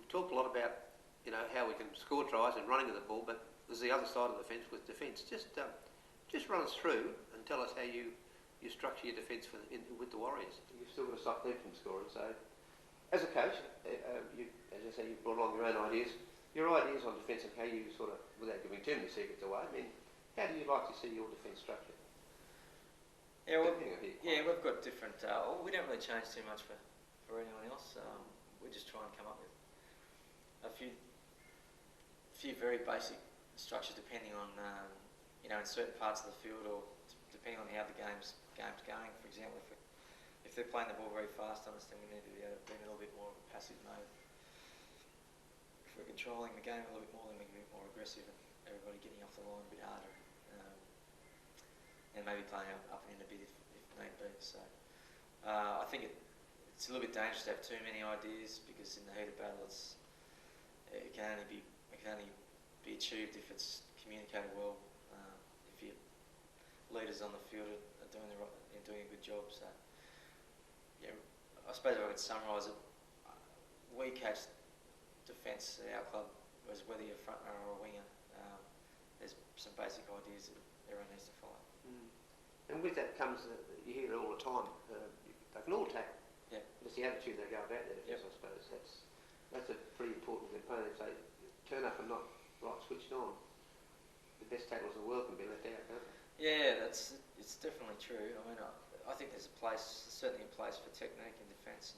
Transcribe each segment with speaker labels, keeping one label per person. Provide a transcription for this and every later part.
Speaker 1: talked a lot about, how we can score tries and running of the ball, but there's the other side of the fence with defence. Just run us through and tell us how you structure your defence with the Warriors. You've still got to stop them from scoring. So, as a coach, as I say, you've brought along your own ideas. Your ideas on defence and how you sort of, without giving too many secrets away, I mean, how do you like to see your defence structured?
Speaker 2: Yeah, we've got different. We don't really change too much for anyone else. We just try and come up with a few very basic structures, depending on in certain parts of the field, or depending on how the game's going. For example, if they're playing the ball very fast on us, then we need to be able to bring a little bit more of a passive mode. If we're controlling the game a little bit more, then we can be more aggressive and everybody getting off the line a bit harder. And maybe playing up and in a bit if need be. So I think it's a little bit dangerous to have too many ideas, because in the heat of battle it can only be achieved if it's communicated well. If your leaders on the field are doing a good job. So yeah, I suppose if I could summarise it, we catch defence at our club, whereas whether you're a front runner or a winger, there's some basic ideas that everyone needs to follow.
Speaker 1: And with that comes, you hear it all the time, they can all tackle.
Speaker 2: Yeah.
Speaker 1: But it's the attitude they go about their defence, I suppose. That's a pretty important component. If they turn up and not right switched on, the best tacklers in the world can be left out, can't they?
Speaker 2: Yeah, it's definitely true. I mean, I think there's certainly a place for technique in defence.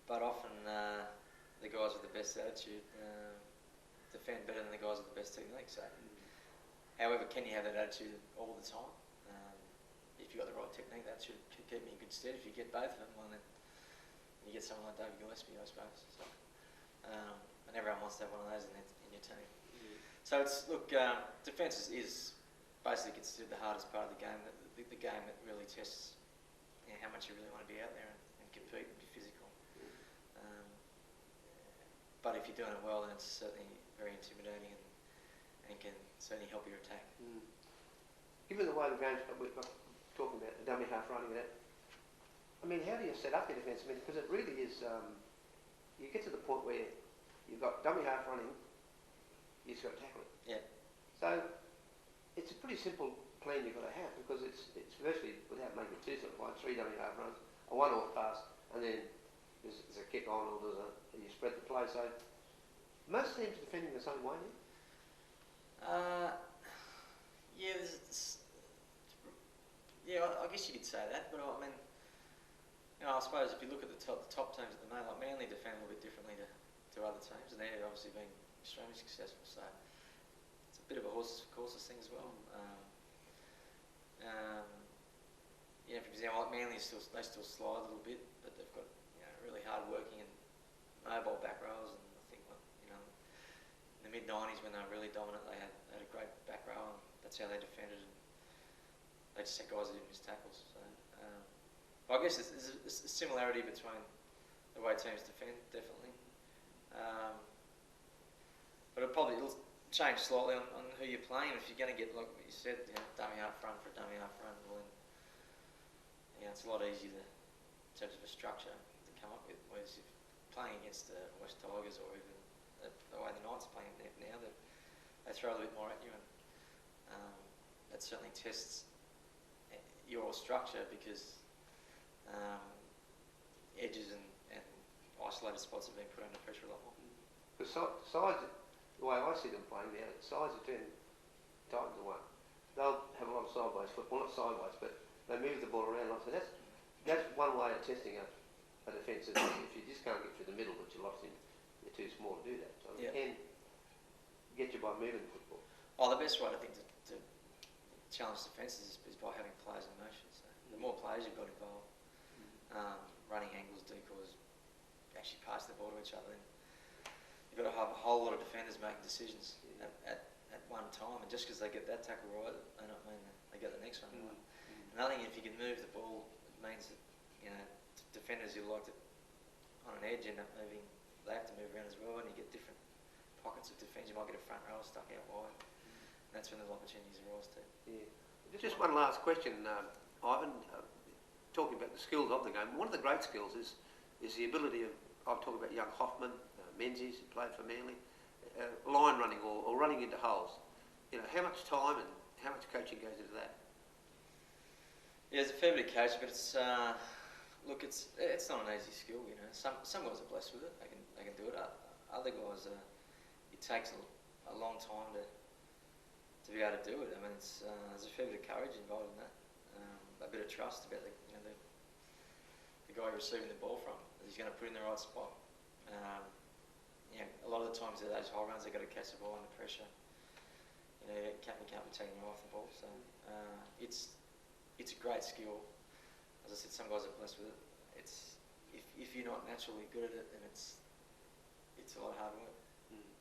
Speaker 2: But often the guys with the best attitude defend better than the guys with the best technique. So. However, can you have that attitude all the time? If you've got the right technique, that should keep you in good stead. If you get both of them, well, then you get someone like David Gillespie, I suppose. So, and everyone wants to have one of those in your team. So defence is basically considered the hardest part of the game. The game that really tests how much you really want to be out there and compete and be physical. But if you're doing it well, then it's certainly very intimidating and can certainly help your attack.
Speaker 1: Given the way the game's we're talking about the dummy half running that, I mean, how do you set up your defence? I mean, because it really is, you get to the point where you've got dummy half running, you've got to tackle it.
Speaker 2: Yeah.
Speaker 1: So it's a pretty simple plan you've got to have, because it's virtually, without making it too simplified, 3 dummy half runs, a 1-off pass, and then there's a kick on, or you spread the play. So most teams are defending the same way now.
Speaker 2: I guess you could say that, but I mean, I suppose if you look at the top teams at the moment, like Manly defend a little bit differently to other teams, and they've obviously been extremely successful. So it's a bit of a horses for courses thing as well. For example, like Manly they still slide a little bit, but they've got really hard working and mobile back rows, and I think in the mid-90s when they were really dominant, they had a great back row, and that's how they defended. And they just had guys that didn't miss tackles. So, I guess there's a similarity between the way teams defend, definitely. But it'll change slightly on who you're playing. If you're going to get, like what you said, dummy half run for a dummy half run, well then, it's a lot easier in terms of a structure to come up with. Whereas if playing against the West Tigers, or even the way the Knights are playing now, they throw a little bit more at you, and that certainly tests your structure, because edges and isolated spots have been put under pressure a lot more.
Speaker 1: Because sides, the way I see them playing now, sides are turning Titans away. They'll have a lot of sideways football, not sideways, but they move the ball around. So that's one way of testing a defence. If you just can't get through the middle, but you're lost in, you're too small to do that. So you can get you by moving the football.
Speaker 2: The best way, I think, to challenge defences is by having players in motion. So the more players you've got involved, running angles, decoys, actually pass the ball to each other, then you've got to have a whole lot of defenders making decisions at one time, and just because they get that tackle right, they don't mean that they get the next one right. Another thing, if you can move the ball, it means that defenders who like to on an edge end up moving. They have to move around as well, and you get different pockets of defence. You might get a front row stuck out wide. And that's when the opportunities arise too. Yeah.
Speaker 1: Just one last question, Ivan. Talking about the skills of the game, one of the great skills is the ability of I'll talk about young Hoffman, Menzies, who played for Manly, line running or running into holes. You know, how much time and how much coaching goes into that?
Speaker 2: Yeah, there's a fair bit of coaching, but it's look, it's not an easy skill. You know, some guys are blessed with it; they can do it. Other guys, it takes a long time to be able to do it. I mean, there's a fair bit of courage involved in that, a bit of trust about the guy you're receiving the ball from, that he's going to put in the right spot. A lot of the times those high runs, they've got to catch the ball under pressure. You can't be taking you off the ball. So it's a great skill. As I said, some guys are blessed with it. If you're not naturally good at it, then it's a lot of hard work.
Speaker 1: Mm.